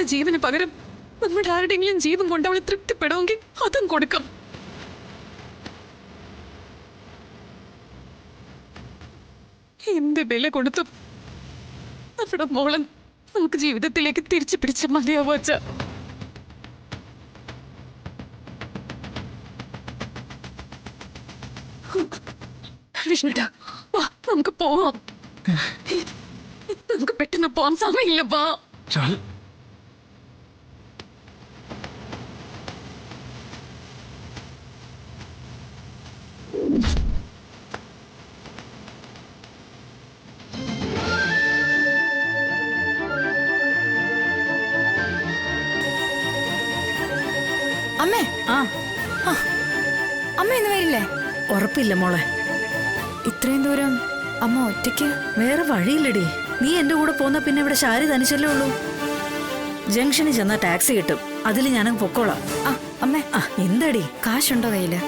അവളുടെ ജീവന് പകരം നമ്മുടെ ആരുടെയെങ്കിലും ജീവൻ കൊണ്ട് അവളെ തൃപ്തിപ്പെടുമെങ്കിൽ അതും കൊടുക്കാം. എന്ത് വില കൊടുത്തും നമ്മുടെ മോളെ നമുക്ക് ജീവിതത്തിലേക്ക് തിരിച്ചു പിടിച്ച മതിയാവോ അച്ഛാ? വിഷ്ണുട്ടാ, വാ നമുക്ക് പോവാം. നമുക്ക് പെട്ടെന്ന് പോവാൻ സമയമില്ല. വാ. അമ്മേ, അമ്മ ഇന്ന് വരില്ലേ? ഉറപ്പില്ല മോളെ. ഇത്രയും ദൂരം അമ്മ ഒറ്റയ്ക്ക്? വേറെ വഴിയില്ലടി. നീ എന്റെ കൂടെ പോന്ന പിന്നെ ഇവിടെ ശാരി തനിച്ചല്ലേ ഉള്ളൂ. ജംഗ്ഷനിൽ ചെന്നാ ടാക്സി കിട്ടും, അതിൽ ഞാനങ്ങ് പൊക്കോളാം. അമ്മേ, എന്താടി? കാശുണ്ടോ കയ്യില്?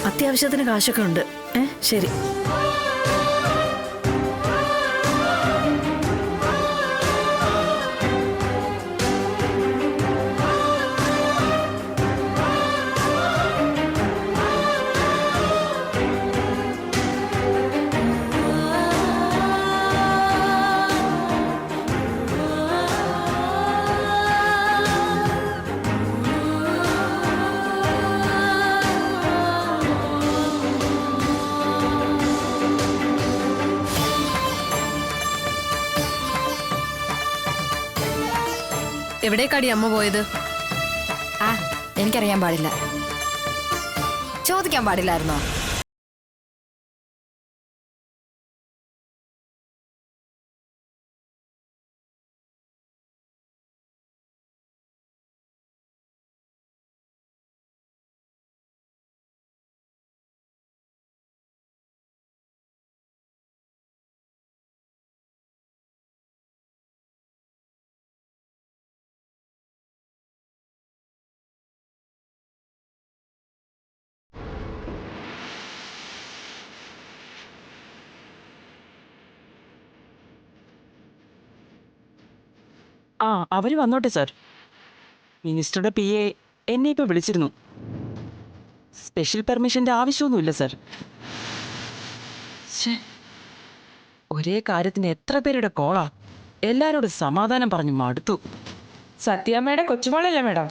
അത്യാവശ്യത്തിന് കാശൊക്കെ ഉണ്ട്. ശരി. എവിടേക്കാടി അമ്മ പോയത്? എനിക്കറിയാൻ പാടില്ല. ചോദിക്കാൻ പാടില്ലായിരുന്നോ? അവര് വന്നോട്ടെ സാർ. മിനിസ്റ്ററുടെ PA എന്നെ ഇപ്പോൾ വിളിച്ചിരുന്നു. സ്പെഷ്യൽ പെർമിഷൻ്റെ ആവശ്യമൊന്നുമില്ല സാർ. ഒരേ കാര്യത്തിന് എത്ര പേരുടെ കോളാ. എല്ലാവരോടും സമാധാനം പറഞ്ഞു മടുത്തു. സത്യാമ്മയുടെ കൊച്ചുമോളല്ലേ മേഡം?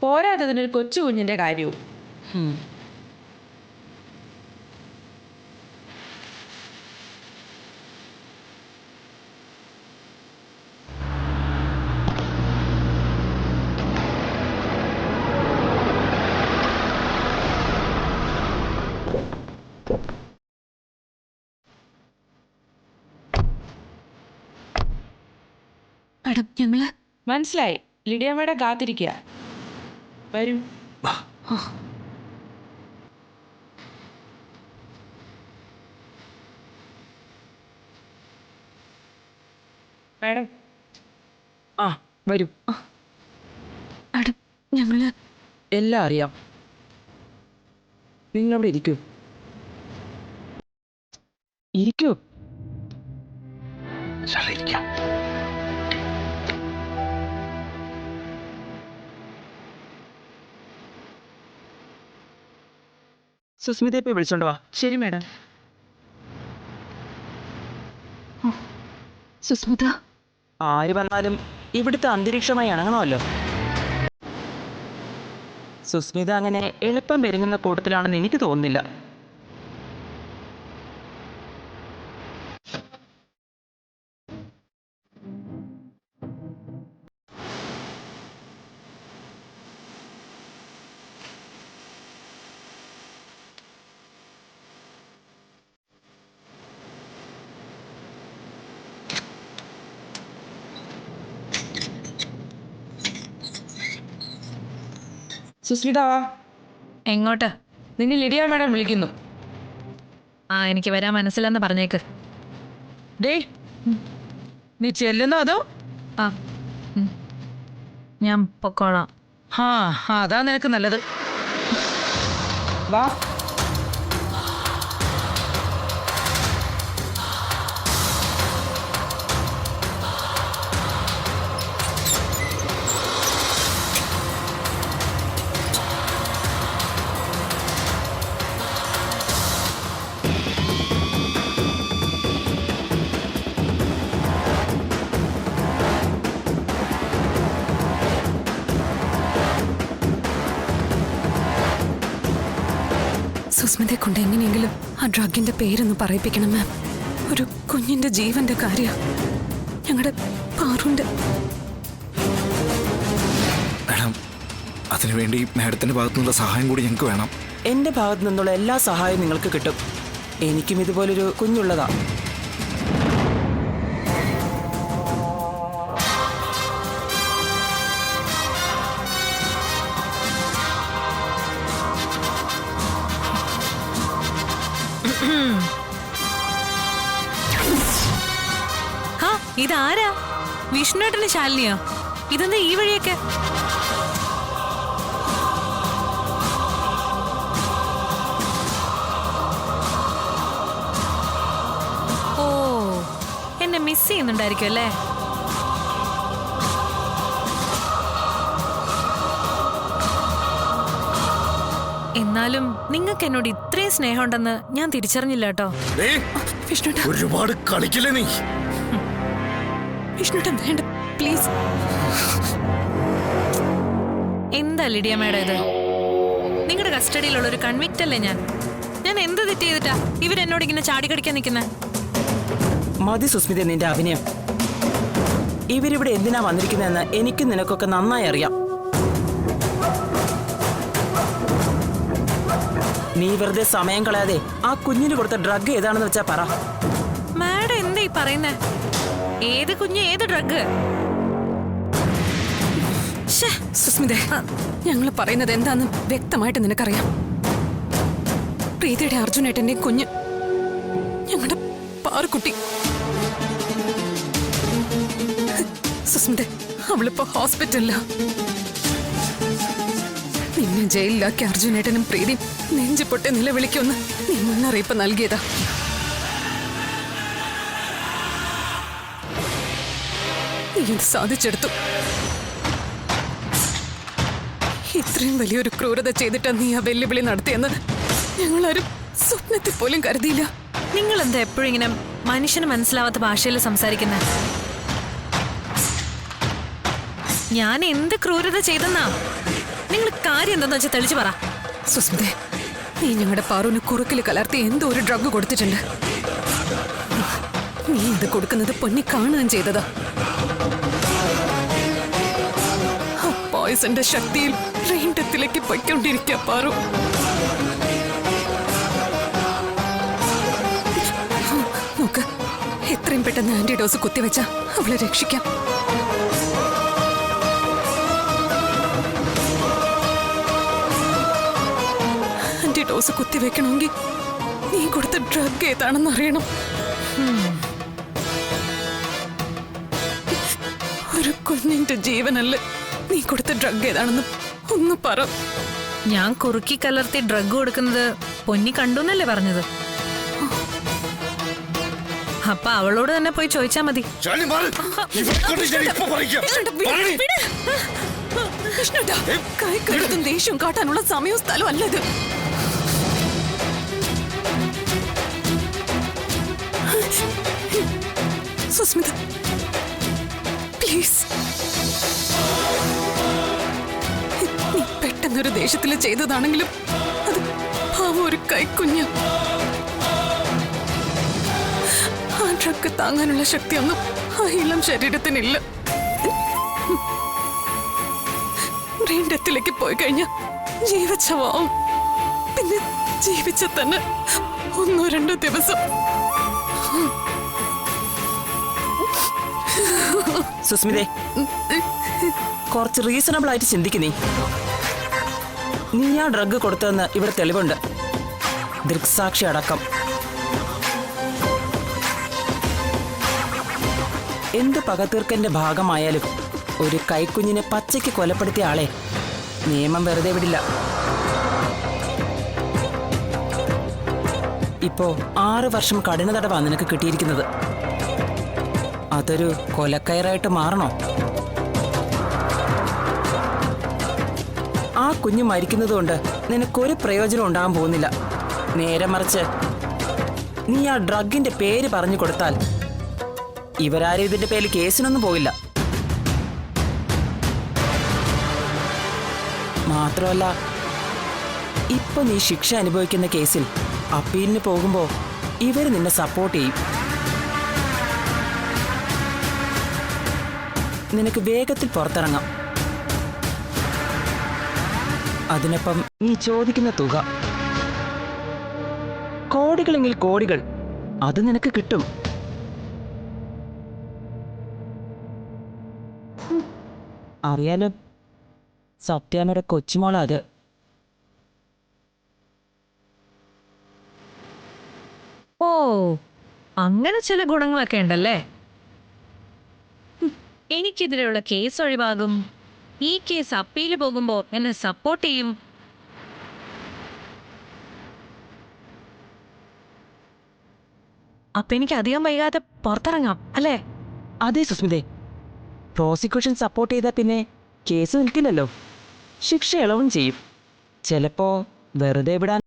പോരാത്തതിനൊരു കൊച്ചു കുഞ്ഞിന്റെ കാര്യവും. മാഡം, ഞങ്ങള് മനസ്സിലായി. ലിഡിയ മേഡം കാത്തിരിക്കുക. വരൂ. മേഡം വരൂ. മാഡം, ഞങ്ങള് എല്ലാം അറിയാം. നിങ്ങളവിടെ ഇരിക്കൂ. ഇരിക്കൂ. സുസ്മിതയെ പോയി വിളിച്ചോണ്ട് വാ. ശരി മേഡം. സുസ്മിത, ആര് വന്നാലും ഇവിടുത്തെ അന്തരീക്ഷമായി ഇണങ്ങണമല്ലോ. സുസ്മിത അങ്ങനെ എളുപ്പം പെരുങ്ങുന്ന കൂട്ടത്തിലാണെന്ന് എനിക്ക് തോന്നുന്നില്ല. സുസ്മിത, എങ്ങോട്ട്? നിന്നെ ലിഡിയ മേഡം വിളിക്കുന്നു. എനിക്ക് വരാൻ മനസ്സിലെന്ന് പറഞ്ഞേക്ക്. ഡേ, നീ ചെല്ലുന്നോ അതോ? ഞാൻ പൊക്കോളാം. അതാ നിനക്ക് നല്ലത്. വാ. സുസ്മിതയെ കൊണ്ട് എങ്ങനെയെങ്കിലും ആ ഡ്രഗിന്റെ പേരൊന്ന് പറയിപ്പിക്കണം മാം. ഒരു കുഞ്ഞിന്റെ ജീവന്റെ കാര്യം, ഞങ്ങളുടെ പാറുണ്ട്. മാഡം, അതിനുവേണ്ടി മാഡത്തിന്റെ ഭാഗത്തുനിന്നുള്ള സഹായം കൂടി ഞങ്ങൾക്ക് വേണം. എൻ്റെ ഭാഗത്തു നിന്നുള്ള എല്ലാ സഹായവും നിങ്ങൾക്ക് കിട്ടും. എനിക്കും ഇതുപോലൊരു കുഞ്ഞുള്ളതാ. ഇതാരാ? വിഷ്ണുവേട്ടന് ശാലിനിയോ? ഇതെന്താ ഈ വഴിയൊക്കെ? ഓ, എന്നെ മിസ് ചെയ്യുന്നുണ്ടായിരിക്കും അല്ലേ? എന്നാലും നിങ്ങൾക്ക് എന്നോട് ഇത്രയും സ്നേഹമുണ്ടെന്ന് ഞാൻ തിരിച്ചറിഞ്ഞില്ല കേട്ടോ. വിഷ്ണുട്ടാ, ഒരുപാട് കളിക്കില്ലേ നീ? വിഷ്ണുട്ടാ വേണ്ട പ്ലീസ്. എന്താ ലിഡിയ മേഡം ഇത്? നിങ്ങളുടെ കസ്റ്റഡിയിലുള്ള ഒരു കൺവിക്റ്റ് അല്ലേ ഞാൻ? ഞാൻ എന്ത് തെറ്റ് ചെയ്തിട്ടാ ഇവരെന്നോട് ഇങ്ങനെ ചാടിക്കടിക്കാൻ നിൽക്കുന്നത്? മതി സുസ്മിത നിന്റെ അഭിനയം. ഇവരിവിടെ എന്തിനാ വന്നിരിക്കുന്നതെന്ന് എനിക്കും നിനക്കൊക്കെ നന്നായി അറിയാം. നീ വെറുതെ സമയം കളയാതെ ആ കുഞ്ഞിന് കൊടുത്ത ഡ്രഗ് ഏതാണെന്ന് വെച്ചാ പറ. മാഡം എന്താ ഈ പറയുന്നേ? ഏത് കുഞ്ഞ്, ഏത് ഡ്രഗ്? സുസ്മിത, ഞങ്ങൾ പറയുന്നത് എന്താന്ന് വ്യക്തമായിട്ട് നിനക്കറിയാം. പ്രീതയുടെ അർജുനേട്ടന്റെ കുഞ്ഞ്, ഞങ്ങളുടെ പാറുക്കുട്ടി. സുസ്മിത, അവളിപ്പോ ഹോസ്പിറ്റലില. നിന്നെ ജയിലിലാക്കി അർജുനേട്ടനും പ്രീതിയും നെഞ്ചുപൊട്ടി നിലവിളിക്കൊന്ന് നീ മുന്നറിയിപ്പ് നൽകിയതാ. നീ ഇത് സാധിച്ചെടുത്തു. ഇത്രയും വലിയൊരു ക്രൂരത ചെയ്തിട്ടാ നീ ആ വെല്ലുവിളി നടത്തിയെന്ന് ഞങ്ങളാരും സ്വപ്നത്തിൽ പോലും കരുതിയില്ല. നിങ്ങൾ എന്താ എപ്പോഴും ഇങ്ങനെ മനുഷ്യന് മനസ്സിലാവാത്ത ഭാഷയിൽ സംസാരിക്കുന്നത്? ഞാൻ എന്ത് ക്രൂരത ചെയ്തെന്നാ? നിങ്ങൾ കാര്യം എന്താന്ന് വെച്ചാൽ തെളിച്ചു പറ. സുസ്മിതേ, നീ ഞങ്ങളുടെ പാറുവിന് കുറുക്കിൽ കലർത്തി എന്തോ ഒരു ഡ്രഗ് കൊടുത്തിട്ടുണ്ട്. നീ ഇത് കൊടുക്കുന്നത് പൊന്നി കാണുകയും ചെയ്തതാ. ആ പോയിസന്റെ ശക്തിയിൽ റെയിൻ ഡെത്തിലേക്ക് പൊയ്ക്കൊണ്ടിരിക്കുക പാറു. നോക്ക്, എത്രയും പെട്ടെന്ന് ആന്റിഡോസ് കുത്തിവെച്ച അവളെ രക്ഷിക്കാം. ആന്റിഡോസ് കുത്തിവെക്കണമെങ്കിൽ നീ കൊടുത്ത ഡ്രഗ് ഏതാണെന്ന് അറിയണം. ഒരു കുഞ്ഞിന്റെ ജീവനല്ലേ നീ കൊടുത്ത ഡ്രഗ് ഏതാണെന്ന് ഒന്ന് പറ. ഞാൻ കുറുക്കി കലർത്തി ഡ്രഗ് കൊടുക്കുന്നത് പൊന്നി കണ്ടുന്നല്ലേ പറഞ്ഞത്? അപ്പൊ അവളോട് തന്നെ പോയി ചോദിച്ചാ മതി. കൈക്കരുത്തും ദേഷ്യം കാട്ടാനുള്ള സമയവും സ്ഥലവും അല്ല ഇത്. സുസ്മിത, പ്ലീസ്. നീ പെട്ടെന്നൊരു ദേഷ്യത്തിൽ ചെയ്തതാണെങ്കിലും അത് പാവം ഒരു കൈക്കുഞ്ഞ്. ആ ഡ്രഗ് താങ്ങാനുള്ള ശക്തിയൊന്നും ആ ഇളം ശരീരത്തിനില്ല. ബ്രെയിൻ ഡെത്തിലേക്ക് പോയി കഴിഞ്ഞ ജീവച്ഛവാവും. പിന്നെ ജീവിച്ച തന്നെ 1-2 ദിവസം. സുസ്മിതേ, കുറച്ച് റീസണബിൾ ആയിട്ട് ചിന്തിക്കുന്നേ. നീ ആ ഡ്രഗ് കൊടുത്തതെന്ന് ഇവിടെ തെളിവുണ്ട്, ദൃക്സാക്ഷി അടക്കം. എന്ത് പകതീർക്കന്റെ ഭാഗമായാലും ഒരു കൈക്കുഞ്ഞിനെ പച്ചയ്ക്ക് കൊലപ്പെടുത്തിയ ആളെ നിയമം വെറുതെ വിടില്ല. ഇപ്പോ 6 വർഷം കഠിന തടവാ നിനക്ക് കിട്ടിയിരിക്കുന്നത്. അതൊരു കൊലക്കയറായിട്ട് മാറണോ? ആ കുഞ്ഞ് മരിക്കുന്നതുകൊണ്ട് നിനക്കൊരു പ്രയോജനം ഉണ്ടാകാൻ പോകുന്നില്ല. നേരെ മറിച്ച് നീ ആ ഡ്രഗിന്റെ പേര് പറഞ്ഞു കൊടുത്താൽ ഇവരാരും ഇതിന്റെ പേരിൽ കേസിനൊന്നും പോകില്ല. മാത്രമല്ല ഇപ്പൊ നീ ശിക്ഷ അനുഭവിക്കുന്ന കേസിൽ അപ്പീലിന് പോകുമ്പോ ഇവര് നിന്നെ സപ്പോർട്ട് ചെയ്യും. നിനക്ക് വേഗത്തിൽ പുറത്തിറങ്ങാം. അതിനൊപ്പം നീ ചോദിക്കുന്ന തുക കോടികളെങ്കിൽ കോടികൾ അത് നിനക്ക് കിട്ടും. അറിയാലോ, സത്യാമ്മയുടെ കൊച്ചുമോളാ അത്. ഓ, അങ്ങനെ ചില ഗുണങ്ങളൊക്കെ ഉണ്ടല്ലേ. എനിക്കെതിരെയുള്ള കേസ് ഒഴിവാകും, ഈ കേസ് അപ്പീൽ പോകുമ്പോൾ എന്നെ സപ്പോർട്ട് ചെയ്യും. അപ്പൊ എനിക്ക് അധികം വൈകാതെ പുറത്തിറങ്ങാം അല്ലേ? അതെ സുസ്മിതേ, പ്രോസിക്യൂഷൻ സപ്പോർട്ട് ചെയ്താൽ പിന്നെ കേസ് നിൽക്കില്ലല്ലോ. ശിക്ഷ ഇളവും ചെയ്യും. ചിലപ്പോ വെറുതെ വിടാൻ.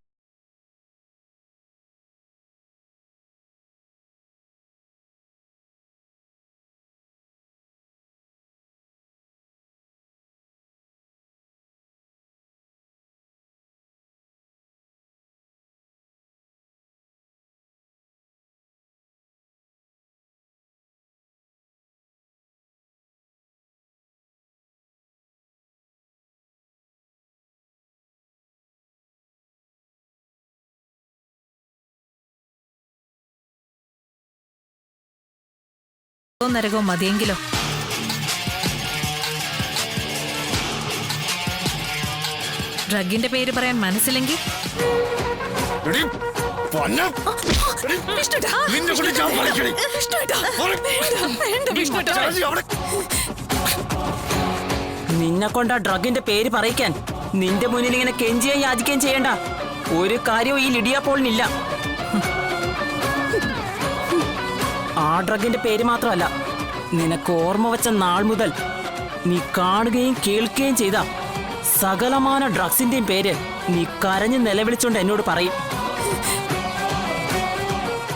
നരകവും മതിയെങ്കിലോ. ഡ്രഗിന്റെ പേര് പറയാൻ മനസ്സിലെങ്കിൽ നിന്നെ കൊണ്ട് ആ ഡ്രഗിന്റെ പേര് പറയിക്കാൻ നിന്റെ മുന്നിൽ ഇങ്ങനെ കെഞ്ചിയും യാചിക്കുകയും ചെയ്യണ്ട. ഒരു കാര്യവും ഈ ലിഡിയ പോളിനില്ല. ആ ഡ്രഗിന്റെ പേര് മാത്രമല്ല, നിനക്ക് ഓർമ്മ വെച്ച നാൾ മുതൽ നീ കാണുകയും കേൾക്കുകയും ചെയ്ത സകലമാന ഡ്രഗ്സിന്റെയും പേര് നീ കരഞ്ഞ് നിലവിളിച്ചോണ്ട് എന്നോട് പറയും.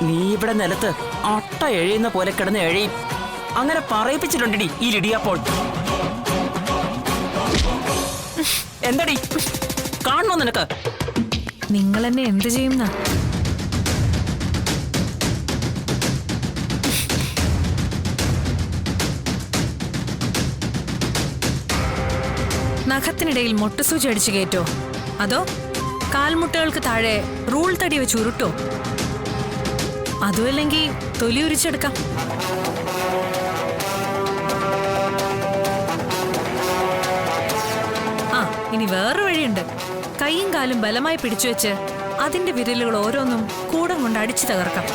നീ ഇവിടെ നിലത്ത് അട്ട എഴയുന്ന പോലെ കിടന്ന് എഴയും. അങ്ങനെ പറയിപ്പിച്ചിട്ടുണ്ടടി ഈ ലിഡിയ പോൾ. എന്തടി കാണണോ നിനക്ക്? നിങ്ങൾ എന്നെ എന്ത് ചെയ്യുന്ന? നഖത്തിനിടയിൽ മൊട്ടുസൂചി അടിച്ചു കയറ്റോ, അതോ കാൽമുട്ടകൾക്ക് താഴെ റൂൾ തടി വെച്ച് ഉരുട്ടോ? അതുമല്ലെങ്കിൽ തൊലി ഉരിച്ചെടുക്കാം. ആ, ഇനി വേറൊരു വഴിയുണ്ട്. കൈയും കാലും ബലമായി പിടിച്ചു വെച്ച് അതിന്റെ വിരലുകൾ ഓരോന്നും കൂടം കൊണ്ട് അടിച്ചു തകർക്കാം.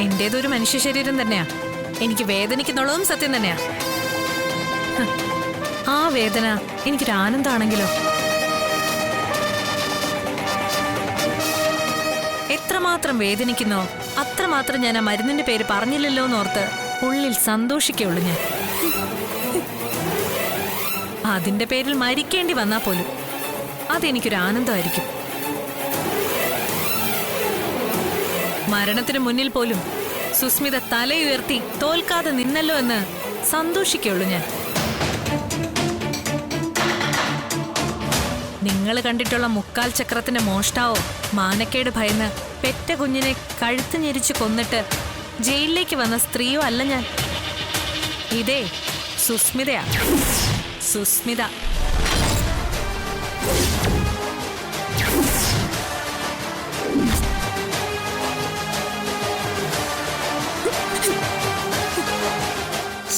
എന്റേതൊരു മനുഷ്യ ശരീരം തന്നെയാ. എനിക്ക് വേദനിക്കുന്നുള്ളതും സത്യം തന്നെയാ. ആ വേദന എനിക്കൊരു ആനന്ദമാണെങ്കിലോ. എത്രമാത്രം വേദനിക്കുന്നോ അത്രമാത്രം ഞാൻ ആ മരുന്നിന്റെ പേര് പറഞ്ഞില്ലല്ലോ എന്നോർത്ത് ഉള്ളിൽ സന്തോഷിക്കുള്ളൂ ഞാൻ. അതിന്റെ പേരിൽ മരിക്കേണ്ടി വന്നാ പോലും അതെനിക്കൊരു ആനന്ദമായിരിക്കും. മരണത്തിന് മുന്നിൽ പോലും സുസ്മിത തലയുയർത്തി തോൽക്കാതെ നിന്നല്ലോ എന്ന് സന്തോഷിക്കുള്ളൂ ഞാൻ. നിങ്ങൾ കണ്ടിട്ടുള്ള മുക്കാൽ ചക്രത്തിന്റെ മോഷ്ടാവോ മാനക്കേട് ഭയന്ന് പെറ്റ കുഞ്ഞിനെ കഴുത്ത് ഞെരിച്ച് കൊന്നിട്ട് ജയിലിലേക്ക് വന്ന സ്ത്രീയോ അല്ല ഞാൻ. ഇതേ സുസ്മിതയാ, സുസ്മിത.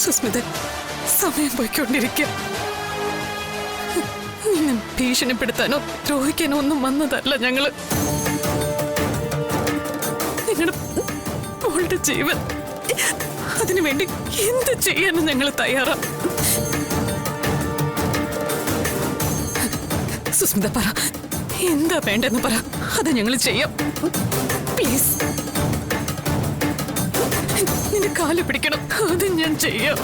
സുസ്മിത, സമയം പോയിക്കൊണ്ടിരിക്കുക. നിന്നെ ഭീഷണിപ്പെടുത്താനോ ദ്രോഹിക്കാനോ ഒന്നും വന്നതല്ല ഞങ്ങള്. നിങ്ങളുടെ മോളുടെ ജീവൻ, അതിനുവേണ്ടി എന്ത് ചെയ്യാനും ഞങ്ങൾ തയ്യാറാ. സുസ്മിത പറ, എന്താ വേണ്ടെന്ന് പറ, അത് ഞങ്ങൾ ചെയ്യാം. പ്ലീസ്, നിന്റെ കാല് പിടിക്കണം, അത് ഞാൻ ചെയ്യാം.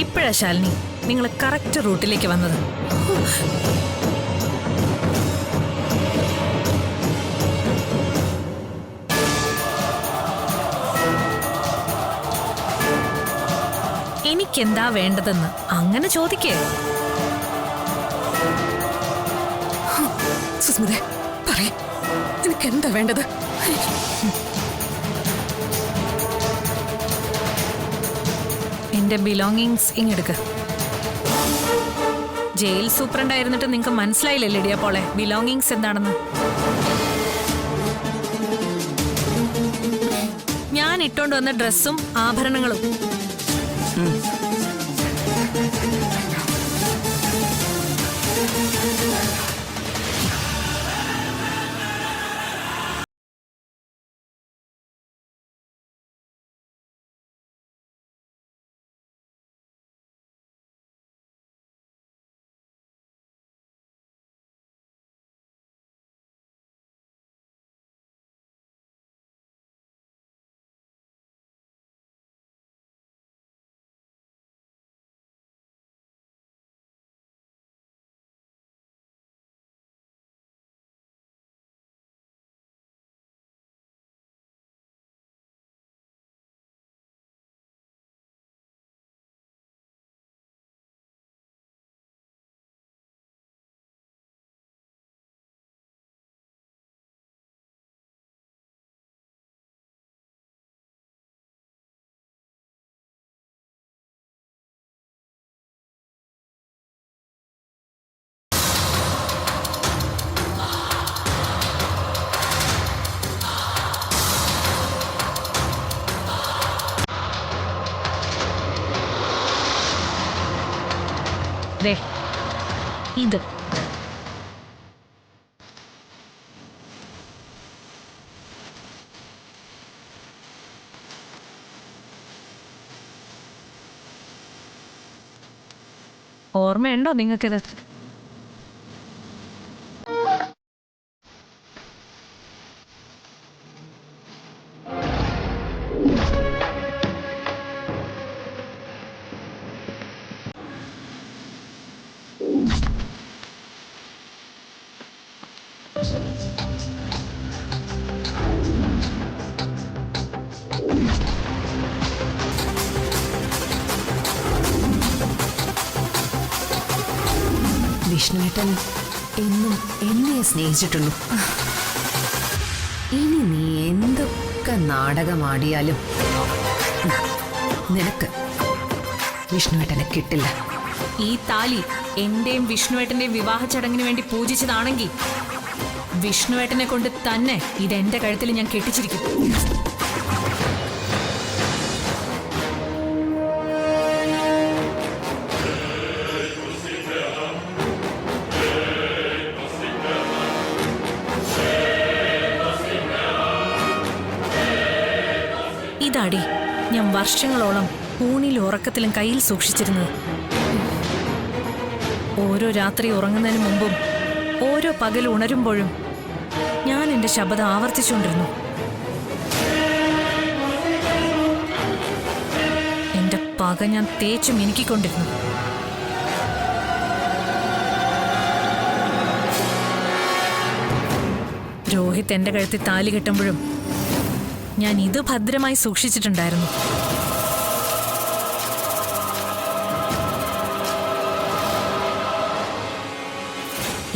ഇപ്പോഴാ ശാലിനി നിങ്ങൾ കറക്റ്റ് റൂട്ടിലേക്ക് വന്നത്. എനിക്കെന്താ വേണ്ടതെന്ന് അങ്ങനെ ചോദിക്കേ. സുസ്മിതേ പറയേ, നിനക്ക് എന്താ വേണ്ടത്? എന്റെ ബിലോങ്ങിങ്സ് ഇങ്ങെടുക്ക്. ജയിൽ സൂപ്രണ്ടായിരുന്നിട്ട് നിങ്ങൾക്ക് മനസ്സിലായില്ലേ ലിഡിയ പോളെ ബിലോങ്ങിങ്സ് എന്താണെന്ന്? ഞാൻ ഇട്ടോണ്ട് വന്ന ഡ്രസ്സും ആഭരണങ്ങളും. ദേ, ഇത് ഓർമ്മയുണ്ടോ നിങ്ങൾക്കിത്? വിഷ്ണുവേട്ടൻ എന്നും എന്നെ സ്നേഹിച്ചിട്ടുള്ളൂ. ഇനി നീ എന്തൊക്കെ നാടകമാടിയാലും നിനക്ക് വിഷ്ണുവേട്ടനെ കിട്ടില്ല. ഈ താലി എന്റെയും വിഷ്ണുവേട്ടന്റെയും വിവാഹ ചടങ്ങിന് വേണ്ടി പൂജിച്ചതാണെങ്കിൽ വിഷ്ണുവേട്ടനെ കൊണ്ട് തന്നെ ഇതെന്റെ കഴുത്തിൽ ഞാൻ കെട്ടിച്ചിരിക്കും. ഇതാടി ഞാൻ വർഷങ്ങളോളം ഊണിലും ഉറക്കത്തിലും കയ്യിൽ സൂക്ഷിച്ചിരുന്നത്. ഓരോ രാത്രി ഉറങ്ങുന്നതിന് മുമ്പും ഓരോ പകൽ ഉണരുമ്പോഴും ഞാൻ എൻ്റെ ശബ്ദം ആവർത്തിച്ചുകൊണ്ടിരുന്നു. എൻ്റെ പക ഞാൻ തേച്ചു മിനുക്കിക്കൊണ്ടിരുന്നു. രോഹിത് എൻ്റെ കഴുത്തിൽ താലി കെട്ടുമ്പോഴും ഞാൻ ഇത് ഭദ്രമായി സൂക്ഷിച്ചിട്ടുണ്ടായിരുന്നു.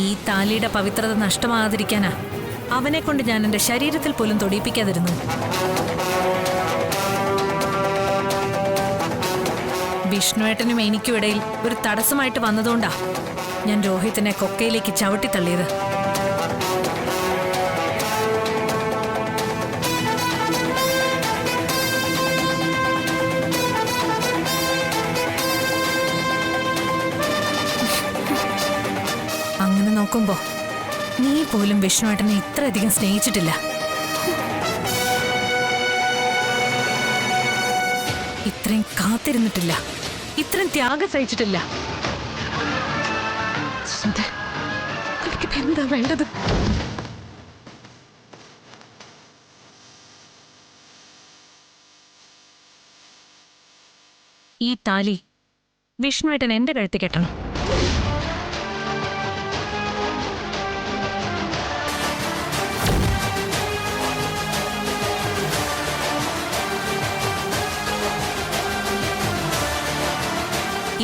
ഈ താലിയുടെ പവിത്രത നഷ്ടമാകാതിരിക്കാനാ അവനെ കൊണ്ട് ഞാൻ എൻ്റെ ശരീരത്തിൽ പോലും തൊടിയിപ്പിക്കാതിരുന്നു. വിഷ്ണുവേട്ടനും എനിക്കും ഇടയിൽ ഒരു തടസ്സമായിട്ട് വന്നതുകൊണ്ടാ ഞാൻ രോഹിത്തിനെ കൊക്കയിലേക്ക് ചവിട്ടിത്തള്ളിയത്. അങ്ങനെ നോക്കുമ്പോ നീ പോലും വിഷ്ണുവേട്ടനെ ഇത്രയധികം സ്നേഹിച്ചിട്ടില്ല. ഇത്രയും കാത്തിരുന്നിട്ടില്ല, ഇത്രയും ത്യാഗം സഹിച്ചിട്ടില്ല. എനിക്കിപ്പോ എന്താ വേണ്ടത്? ഈ താലി വിഷ്ണുവേട്ടൻ എന്റെ കഴുത്തിൽ കെട്ടണം.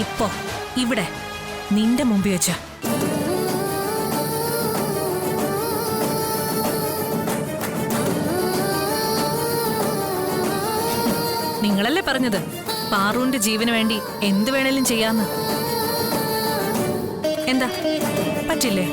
ഇപ്പോ ഇവിടെ നിന്റെ മുമ്പിൽ വെച്ച നിങ്ങളല്ലേ പറഞ്ഞത് പാറുവിന്റെ ജീവന് വേണ്ടി എന്ത് വേണേലും ചെയ്യാന്ന്. എന്താ പറ്റില്ലേ?